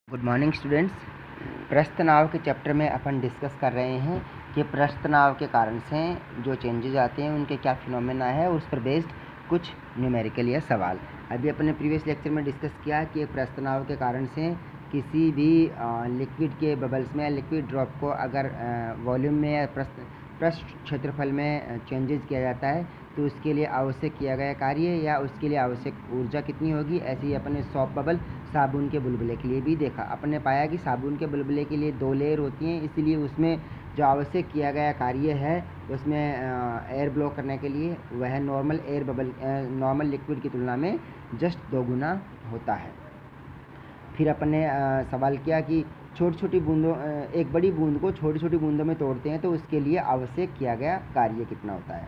Good morning students. प्रश्न तनाव के चैप्टर में अपन डिस्कस कर रहे हैं कि प्रश्न तनाव के कारण से जो चेंजेस आते हैं उनके क्या फिनोमेना है और उस पर बेस्ड कुछ न्यूमेरिकल या सवाल। अभी अपने प्रीवियस लेक्चर में डिस्कस किया कि प्रश्न तनाव के कारण से किसी भी लिक्विड के बबल्स में या लिक्विड ड्रॉप को अगर वॉल्यूम में या पृष्ठ क्षेत्रफल में चेंजेस किया जाता है तो उसके लिए आवश्यक किया गया कार्य या उसके लिए आवश्यक ऊर्जा कितनी होगी। ऐसे ही अपने सॉप बबल साबुन के बुलबुले के लिए भी देखा। अपने पाया कि साबुन के बुलबुले के लिए 2 लेयर होती हैं, इसलिए उसमें जो आवश्यक किया गया कार्य है उसमें एयर ब्लो करने के लिए वह normal air bubble normal liquid की तुलना में जस्ट 2 गुना होता है। फिर अपन ने सवाल किया कि छोटी छोटी बूंदों एक बड़ी बूंद को छोटी छोटी बूंदों में तोड़ते हैं तो उसके लिए आवश्यक किया गया कार्य कितना होता है।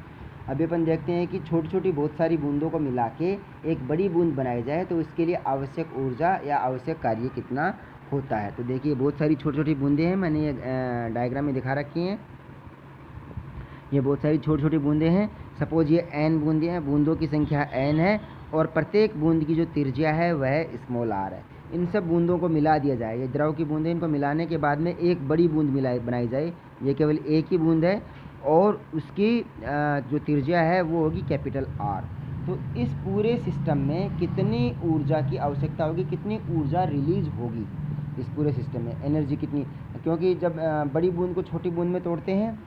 अभी अपन देखते हैं कि छोटी छोटी बहुत सारी बूंदों को मिला के एक बड़ी बूंद बनाई जाए तो उसके लिए आवश्यक ऊर्जा या आवश्यक कार्य कितना होता है। तो देखिए बहुत सारी छोटी छोटी बूंदें हैं, मैंने ये डायग्राम में दिखा रखी हैं। ये बहुत सारी छोटी छोटी बूंदें हैं। सपोज ये n बूंदें हैं, बूंदों की संख्या n है और प्रत्येक बूंद की जो त्रिज्या है वह स्मॉल r है। इन सब बूंदों को मिला दिया जाए, ये द्रव की बूंदें, इनको मिलाने के बाद में एक बड़ी बूंद बनाई जाए। ये केवल एक ही बूंद है और उसकी जो त्रिज्या है वो होगी कैपिटल R। तो इस पूरे सिस्टम में कितनी ऊर्जा की आवश्यकता होगी, कितनी ऊर्जा रिलीज होगी इस पूरे सिस्टम में, एनर्जी कितनी। क्योंकि जब बड़ी बूंद को छोटी बूंद में तोड़ते हैं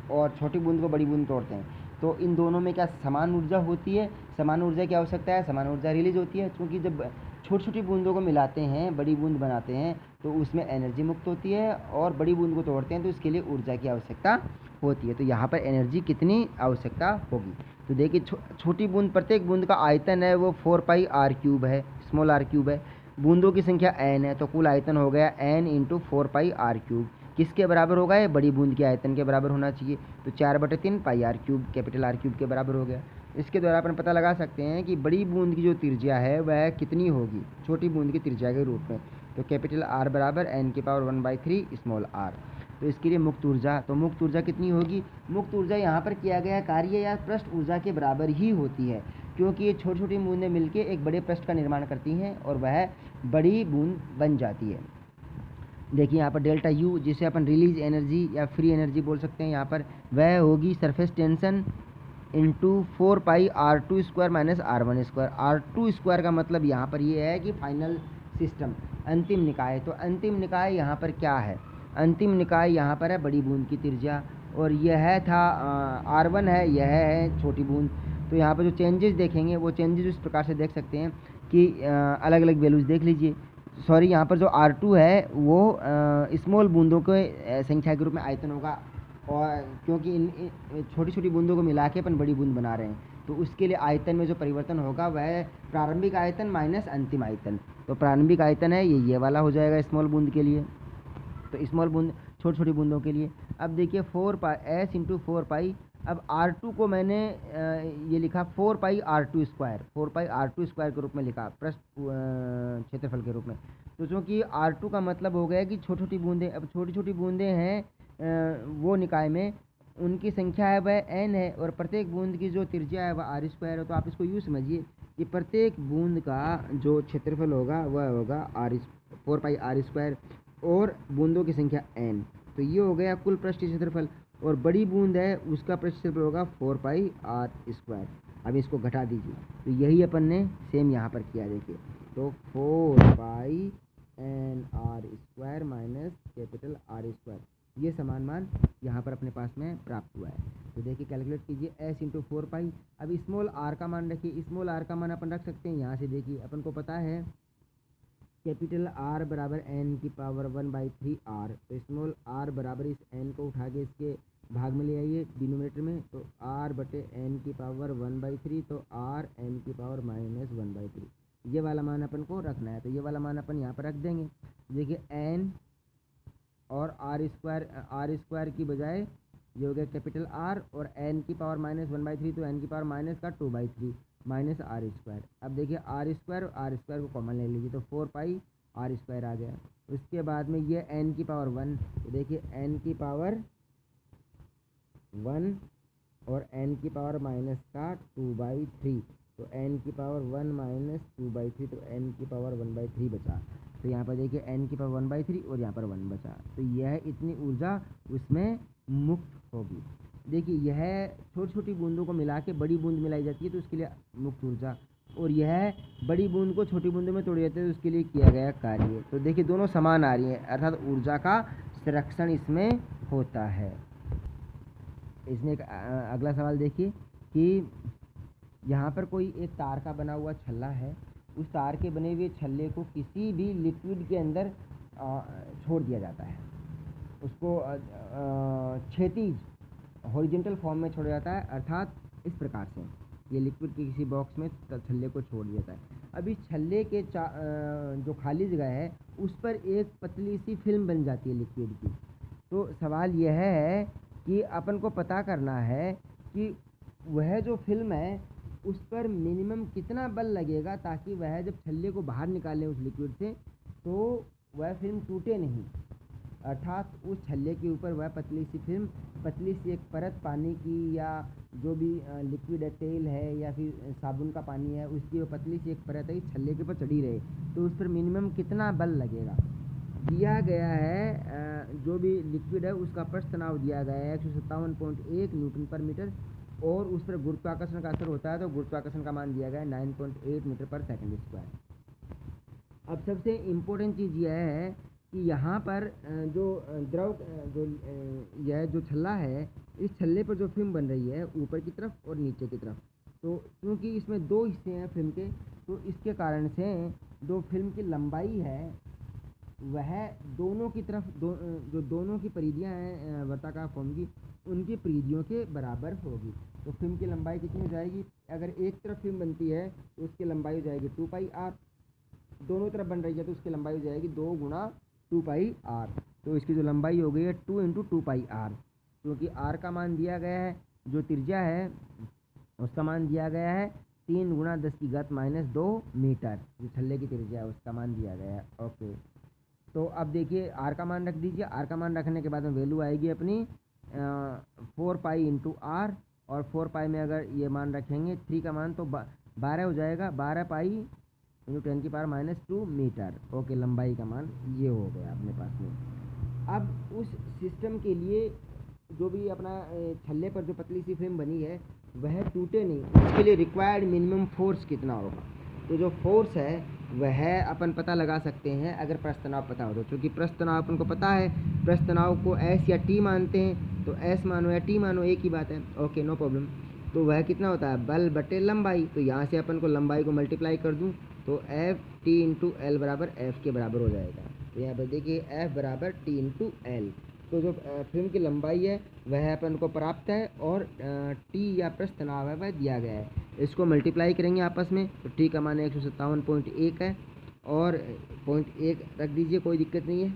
और छोटी बूंद को बड़ी बूंद तोड़ते हैं तो इन दोनों में क्या समान ऊर्जा होती है, समान ऊर्जा की आवश्यकता है, समान ऊर्जा रिलीज होती है। क्योंकि जब छोटी छोटी बूंदों को मिलाते हैं, बड़ी बूंद बनाते हैं तो उसमें एनर्जी मुक्त होती है और बड़ी बूंद को तोड़ते हैं तो इसके लिए ऊर्जा की आवश्यकता होती है। तो यहाँ पर एनर्जी कितनी आवश्यकता होगी। तो देखिए छोटी बूंद, प्रत्येक बूंद का आयतन है वो 4πr³ है, स्मॉल r³ है। बूंदों की संख्या n है तो कुल आयतन हो गया n × 4πr³। किसके बराबर होगा, ये बड़ी बूंद के आयतन के बराबर होना चाहिए। तो 4/3 πr³ कैपिटल R³ के बराबर हो गया। इसके द्वारा अपन पता लगा सकते हैं कि बड़ी बूंद की जो त्रिज्या है वह कितनी होगी छोटी बूंद की त्रिज्या के रूप में। तो कैपिटल R बराबर n⁻⁴ स्मॉल r। तो इसके लिए मुक्त ऊर्जा, तो मुक्त ऊर्जा कितनी होगी। मुक्त ऊर्जा यहाँ पर किया गया कार्य या पृष्ठ ऊर्जा के बराबर ही होती है, क्योंकि ये छोटी छोटी बूंदें मिलकर एक बड़े पृष्ठ का निर्माण करती हैं और वह बड़ी बूंद बन जाती है। देखिए यहाँ पर डेल्टा U, जिसे अपन रिलीज एनर्जी या फ्री एनर्जी बोल सकते हैं, यहाँ पर वह होगी surface tension into 4πr² - r1²। r2² का मतलब यहाँ पर ये है कि फाइनल सिस्टम, अंतिम निकाय। तो अंतिम निकाय यहाँ पर क्या है, अंतिम निकाय यहाँ पर है बड़ी बूंद की त्रिज्या और यह था r1 है, यह है छोटी बूंद। तो यहाँ पर जो चेंजेस देखेंगे वो चेंजेस इस प्रकार से देख सकते हैं कि अलग अलग वैल्यूज़ देख लीजिए। सॉरी, यहाँ पर जो R2 है वो स्मॉल बूंदों के संख्या के रूप में आयतन होगा, और क्योंकि इन छोटी छोटी बूंदों को मिला के अपन बड़ी बूंद बना रहे हैं तो उसके लिए आयतन में जो परिवर्तन होगा वह प्रारंभिक आयतन माइनस अंतिम आयतन। तो प्रारंभिक आयतन है ये वाला हो जाएगा स्मॉल बूंद के लिए, तो स्मॉल बूंद छोटी छोटी बूंदों के लिए। अब देखिए 4πs × 4π। अब R2 को मैंने ये लिखा 4πr², 4πr² के रूप में लिखा पृष्ठ क्षेत्रफल के रूप में। तो चूँकि R2 का मतलब हो गया कि छोटी छोटी बूंदें, अब छोटी छोटी बूंदें हैं वो निकाय में, उनकी संख्या है वह n है और प्रत्येक बूंद की जो त्रिज्या है वह r² है। तो आप इसको यूँ समझिए कि प्रत्येक बूंद का जो क्षेत्रफल होगा वह होगा 4πr² और बूंदों की संख्या n। तो ये हो गया कुल पृष्ठ क्षेत्रफल, और बड़ी बूंद है उसका पृष्ठ क्षेत्रफल होगा 4πr²। अब इसको घटा दीजिए तो यही अपन ने सेम यहाँ पर किया। देखिए तो 4πnr² कैपिटल R², ये समान मान यहाँ पर अपने पास में प्राप्त हुआ है। तो देखिए कैलकुलेट कीजिए s × 4π। अब स्मॉल r का मान रखिए, स्मॉल r का मान अपन रख सकते हैं यहाँ से। देखिए अपन को पता है कैपिटल R बराबर n⁻⁴ r। तो स्मॉल r बराबर इस n को उठा के इसके भाग में ले आइए डिनोमिनेटर में, तो r/n⁻⁴ तो r n⁻⁻⁴ ये वाला मान अपन को रखना है। तो ये वाला मान अपन यहाँ पर रख देंगे। देखिए n और r² की बजाय ये हो गया कैपिटल R और n⁻⁻⁴ तो n⁻⁻² माइनस r²। अब देखिए r² को कॉमन ले लीजिए तो 4πr² आ गया। उसके बाद में ये n⁻⁴ तो देखिए n⁻⁴ और n⁻⁻⁴ तो n⁻⁴ - 2/3 तो n⁻⁴ बचा। तो यहाँ पर देखिए n की पावर 1/3 और यहाँ पर 1 बचा, तो यह इतनी ऊर्जा उसमें मुक्त होगी। देखिए यह छोटी छोटी बूंदों को मिला के बड़ी बूंद मिलाई जाती है तो उसके लिए मुक्त ऊर्जा, और यह बड़ी बूंद को छोटी बूंदों में तोड़ी जाती है तो उसके लिए किया गया कार्य। तो देखिए दोनों समान आ रही है, अर्थात ऊर्जा का संरक्षण इसमें होता है। इसमें एक अगला सवाल देखिए कि यहाँ पर कोई एक तार का बना हुआ छल्ला है, उस तार के बने हुए छल्ले को किसी भी लिक्विड के अंदर छोड़ दिया जाता है, उसको क्षैतिज हॉरिजॉन्टल फॉर्म में छोड़ा जाता है, अर्थात इस प्रकार से ये लिक्विड के किसी बॉक्स में छल्ले को छोड़ दिया जाता है। अब इस छल्ले के जो खाली जगह है उस पर एक पतली सी फिल्म बन जाती है लिक्विड की। तो सवाल यह है कि अपन को पता करना है कि वह जो फिल्म है उस पर मिनिमम कितना बल लगेगा ताकि वह जब छल्ले को बाहर निकालें उस लिक्विड से तो वह फिल्म टूटे नहीं, अर्थात उस छल्ले के ऊपर वह पतली सी फिल्म, पतली सी एक परत पानी की या जो भी लिक्विड है, तेल है या फिर साबुन का पानी है, उसकी वो पतली सी एक परत है छल्ले के ऊपर चढ़ी रहे, तो उस पर मिनिमम कितना बल लगेगा दिया गया है। जो भी लिक्विड है उसका पृष्ठ तनाव दिया गया है 157.1 न्यूटन पर मीटर, और उस पर गुरुत्वाकर्षण का असर होता है तो गुरुत्वाकर्षण का मान दिया गया है 9.8 मीटर पर सेकंड स्क्वायर। अब सबसे इम्पोर्टेंट चीज़ यह है कि यहाँ पर जो द्रव यह जो छल्ला है, इस छल्ले पर जो फिल्म बन रही है ऊपर की तरफ और नीचे की तरफ, तो क्योंकि इसमें दो हिस्से हैं फिल्म के, तो इसके कारण से जो फिल्म की लंबाई है वह दोनों की तरफ जो दोनों की परिधियाँ हैं वर्ताकार फॉर्म की, उनकी परिधियों के बराबर होगी। तो फिल्म की लंबाई कितनी हो जाएगी, अगर एक तरफ फिल्म बनती है तो उसकी लंबाई हो जाएगी 2πr, दोनों तरफ बन रही है तो उसकी लंबाई हो जाएगी 2 गुणा 2πr। तो इसकी जो लंबाई हो गई है 2 × 2πr, क्योंकि r का मान दिया गया है, जो त्रिज्या है उसका मान दिया गया है 3 × 10⁻² मीटर, जो छल्ले की त्रिज्या है उसका मान दिया गया है। ओके, तो अब देखिए r का मान रख दीजिए, r का मान रखने के बाद में वैल्यू आएगी अपनी 4π × r, और 4π में अगर ये मान रखेंगे 3 का मान तो 12 हो जाएगा, 12π × 10⁻² मीटर। ओके, लंबाई का मान ये हो गया अपने पास में। अब उस सिस्टम के लिए जो भी अपना छल्ले पर जो पतली सी फिल्म बनी है वह टूटे नहीं, इसके लिए रिक्वायर्ड मिनिमम फोर्स कितना होगा, तो जो फोर्स है वह अपन पता लगा सकते हैं अगर पृष्ठ तनाव पता हो तो, क्योंकि पृष्ठ तनाव अपन को पता है, पृष्ठ तनाव को S या T मानते हैं, तो S मानो या T मानो एक ही बात है। Okay, no problem. तो वह कितना होता है, बल बटे लंबाई, तो यहाँ से अपन को लंबाई को मल्टीप्लाई कर दूँ तो Ft × L बराबर F के बराबर हो जाएगा। तो यहाँ पर देखिए F बराबर T × L, तो जो फिल्म की लंबाई है वह अपन को प्राप्त है, और T या पृष्ठ तनाव है वह दिया गया है। इसको मल्टीप्लाई करेंगे आपस में तो T का मान 157.1 है, और 0.1 रख दीजिए, कोई दिक्कत नहीं है,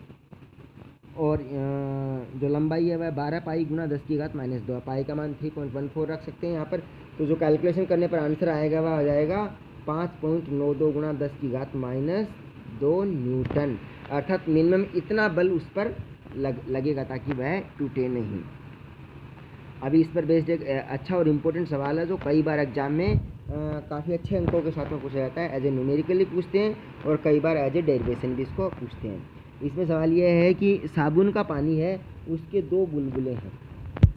और जो लंबाई है वह 12π × 10⁻², पाई का मान 3.14 रख सकते हैं यहाँ पर। तो जो कैलकुलेशन करने पर आंसर आएगा वह आ जाएगा 5.92 × 10⁻² न्यूटन, अर्थात मिनिमम इतना बल उस पर लगेगा ताकि वह टूटे नहीं। अभी इस पर बेस्ड एक अच्छा और इम्पोर्टेंट सवाल है जो कई बार एग्जाम में काफ़ी अच्छे अंकों के साथ में पूछा जाता है, एज ए न्यूमेरिकली पूछते हैं और कई बार एज ए डेरिवेशन भी इसको पूछते हैं। इसमें सवाल यह है कि साबुन का पानी है, उसके दो बुलबुले हैं,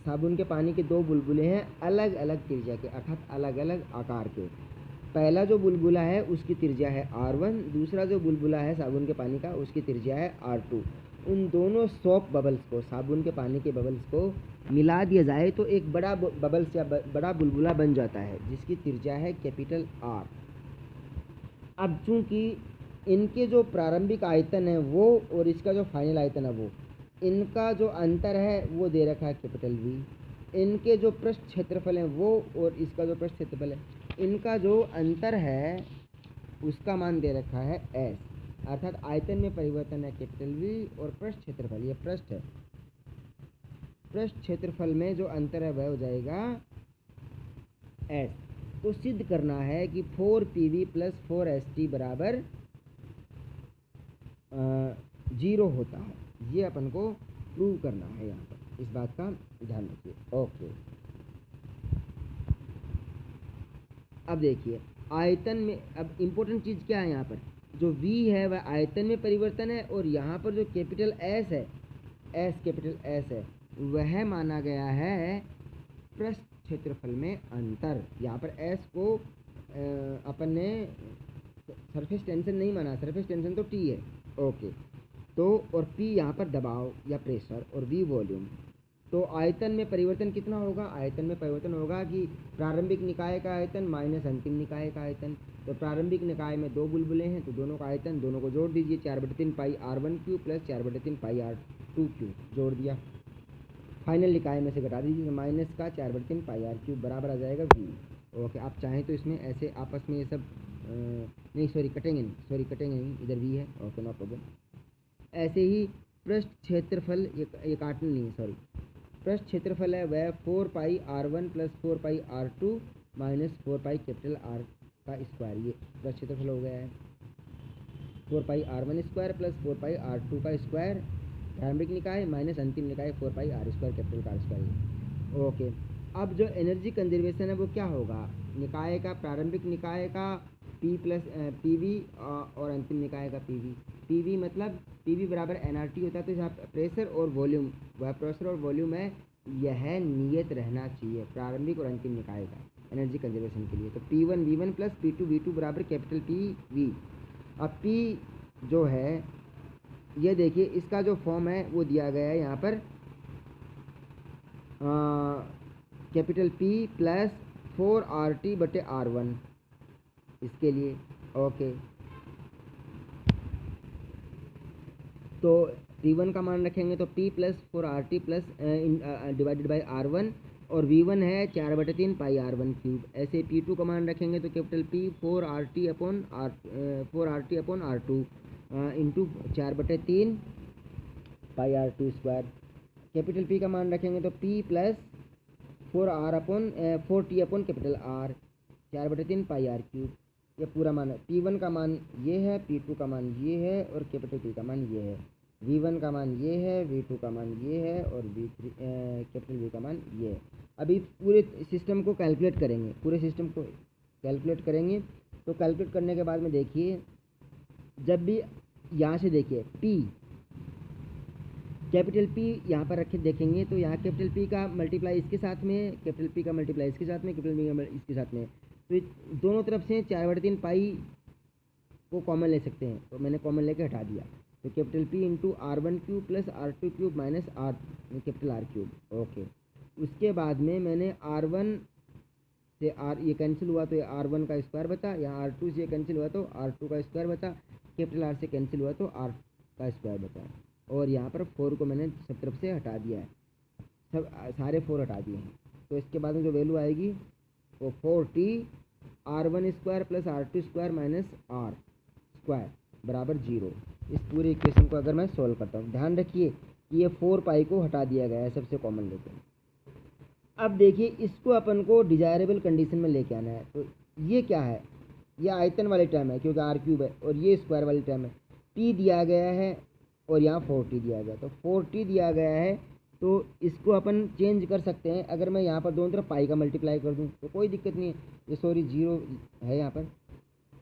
साबुन के पानी के दो बुलबुले हैं अलग अलग त्रिज्या के, अर्थात अलग अलग आकार के। पहला जो बुलबुला है उसकी त्रिज्या है R1, दूसरा जो बुलबुला है साबुन के पानी का उसकी त्रिज्या है R2। उन दोनों सोप बबल्स को, साबुन के पानी के बबल्स को मिला दिया जाए तो एक बड़ा बबल्स या बड़ा बुलबुला बन जाता है जिसकी त्रिज्या है कैपिटल R। अब चूंकि इनके जो प्रारंभिक आयतन है वो और इसका जो फाइनल आयतन है वो, इनका जो अंतर है वो दे रखा है कैपिटल V, इनके जो पृष्ठ क्षेत्रफल है वो और इसका जो पृष्ठ क्षेत्रफल है, इनका जो अंतर है उसका मान दे रखा है S, अर्थात आयतन में परिवर्तन है कैपिटल V, और पृष्ठ क्षेत्रफल, ये पृष्ठ है, पृष्ठ क्षेत्रफल में जो अंतर है वह हो जाएगा S। तो सिद्ध करना है कि 4PV + 4ST बराबर 0 होता है, ये अपन को प्रूव करना है, यहाँ पर इस बात का ध्यान रखिए। ओके, अब देखिए आयतन में, अब इम्पोर्टेंट चीज़ क्या है यहाँ पर, जो v है वह आयतन में परिवर्तन है, और यहाँ पर जो कैपिटल S है, कैपिटल S है, वह माना गया है पृष्ठ क्षेत्रफल में अंतर। यहाँ पर S को अपन ने सरफेस टेंशन नहीं माना, सरफेस टेंशन तो T है, ओके। तो और P यहाँ पर दबाव या प्रेशर, और V वॉल्यूम। तो आयतन में परिवर्तन कितना होगा? आयतन में परिवर्तन होगा कि प्रारंभिक निकाय का आयतन माइनस अंतिम निकाय का आयतन। तो प्रारंभिक निकाय में दो बुलबुले हैं, तो दोनों का आयतन, दोनों को जोड़ दीजिए, 4/3 पाई R1 क्यूब प्लस 4/3 पाई R2 क्यूब, जोड़ दिया। फाइनल निकाय में से घटा दीजिए, माइनस का 4/3 पाई R क्यूब बराबर आ जाएगा V। ओके, आप चाहें तो इसमें ऐसे आपस में ये सब नहीं, कटेंगे नहीं, इधर V है, ओके, नो प्रॉब्लम। ऐसे ही पृष्ठ क्षेत्रफल, ये काटना नहीं है, पृष्ठ क्षेत्रफल है वह 4 पाई R1 प्लस 4 पाई R2 minus 4 pi capital R का स्क्वायर, ये पृष्ठ क्षेत्रफल हो गया है। 4 पाई R1 स्क्वायर प्लस 4 पाई R2 का स्क्वायर प्रारंभिक निकाय माइनस अंतिम निकाय 4 पाई R स्क्वायर कैपिटल का स्क्वायर, ओके। अब जो एनर्जी कंजर्वेशन है वो क्या होगा? निकाय का, प्रारंभिक निकाय का P प्लस PV और अंतिम निकाय का PV मतलब PV बराबर nRT होता है। तो यहाँ प्रेशर और वॉल्यूम, वह प्रेशर और वॉल्यूम है, यह नियत रहना चाहिए प्रारंभिक और अंतिम निकाय का एनर्जी कंजर्वेशन के लिए। तो P1 V1 plus P2 V2 बराबर कैपिटल PV। अब P जो है, ये देखिए इसका जो फॉर्म है वो दिया गया है यहाँ पर, कैपिटल P प्लस 4RT/R1 इसके लिए, ओके। तो P1 का मान रखेंगे तो P plus 4RT plus divided by R1, और V1 है 4/3 पाई R1 क्यूब। ऐसे P2 का मान रखेंगे तो capital P 4RT upon R2 into 4/3 पाई R2 स्क्वायर। कैपिटल P का मान रखेंगे तो P plus 4T upon capital R 4/3 पाई R क्यूब। ये पूरा मान है। P1 का मान ये है, P2 का मान ये है, और कैपिटल P का मान ये है। V1 का मान ये है, V2 का मान ये है, और कैपिटल V का मान ये है। अभी पूरे सिस्टम को कैलकुलेट करेंगे, तो कैलकुलेट करने के बाद में देखिए, जब भी यहाँ से देखिए P, कैपिटल P यहाँ पर रखे देखेंगे तो यहाँ कैपिटल P का मल्टीप्लाई इसके साथ में, कैपिटल P का मल्टीप्लाई इसके साथ में, कैपिटल P का इसके साथ में, तो दोनों तरफ से 4/3 पाई को कॉमन ले सकते हैं, तो मैंने कॉमन लेके हटा दिया। तो capital P into R1 cube plus R2 cube minus capital R cube, okay. उसके बाद में मैंने R1 से R ये कैंसिल हुआ तो ये R1 का स्क्वायर बचा, यहाँ R2 से कैंसिल हुआ तो R2 का स्क्वायर बचा, कैपिटल R से कैंसिल हुआ तो R का स्क्वायर बचा, और यहाँ पर 4 को मैंने सब तरफ से हटा दिया है, सब सारे 4 हटा दिए हैं। तो इसके बाद में जो वैल्यू आएगी वो 4T R1 square plus R2 square minus R square बराबर 0। इस पूरे इक्वेशन को अगर मैं सॉल्व करता हूँ, ध्यान रखिए कि ये 4 पाई को हटा दिया गया है सबसे कॉमन लेके। अब देखिए इसको अपन को डिजायरेबल कंडीशन में लेके आना है। तो ये क्या है? ये आयतन वाली टर्म है क्योंकि R क्यूब है, और ये स्क्वायर वाली टर्म है। T दिया गया है और यहाँ 4T दिया गया, तो 4T दिया गया है, तो इसको अपन चेंज कर सकते हैं। अगर मैं यहाँ पर दोनों तरफ पाई का मल्टीप्लाई कर दूँ तो कोई दिक्कत नहीं है। ये सॉरी 0 है, यहाँ पर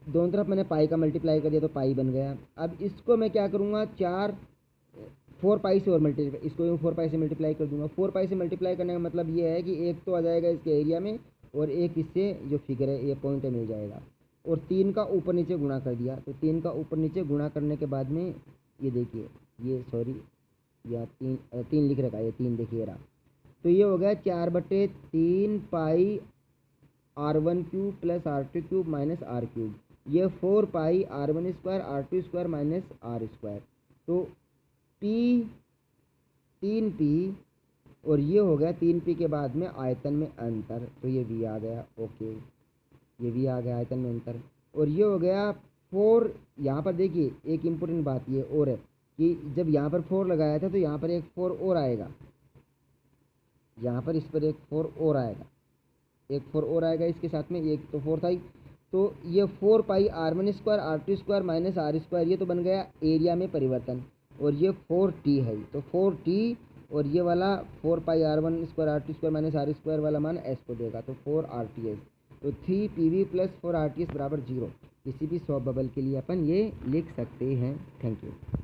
दोनों तरफ मैंने पाई का मल्टीप्लाई कर दिया तो पाई बन गया। अब इसको मैं क्या करूँगा, 4 पाई से और मल्टीप्लाई, इसको 4 पाई से मल्टीप्लाई कर दूँगा। 4 पाई से मल्टीप्लाई करने का मतलब ये है कि एक तो आ जाएगा इसके एरिया में, और एक इससे जो फिगर है ये पॉइंट मिल जाएगा, और 3 का ऊपर नीचे गुणा कर दिया। तो 3 का ऊपर नीचे गुणा करने के बाद में ये देखिए, ये सॉरी या 3 लिख रखा है, ये 3 देखिए रहा। तो ये हो गया 4/3 पाई R1 cube plus R2 cube minus R cube. ये 4 पाई R1 square R2 square minus R square. तो P 3P, और ये हो गया 3P के बाद में आयतन में अंतर, तो ये V आ गया, ओके। ये V आ गया आयतन में अंतर, और ये हो गया 4। यहाँ पर देखिए एक इम्पोर्टेंट बात ये और है कि जब यहाँ पर 4 लगाया था तो यहाँ पर एक 4 और आएगा, यहाँ पर इस पर एक 4 और आएगा, एक 4 और आएगा इसके साथ में, एक तो 4 था ही। तो ये 4 पाई R1 square R2 square minus R square, ये तो बन गया एरिया में परिवर्तन, और ये 4T है। तो 4T और ये वाला 4 पाई R1 square R2 square minus R square वाला मान S को देगा, तो 4 RTS। तो 3PV प्लस 4 RTS बराबर 0। किसी भी सॉफ्ट बबल के लिए अपन ये लिख सकते हैं। Thank you.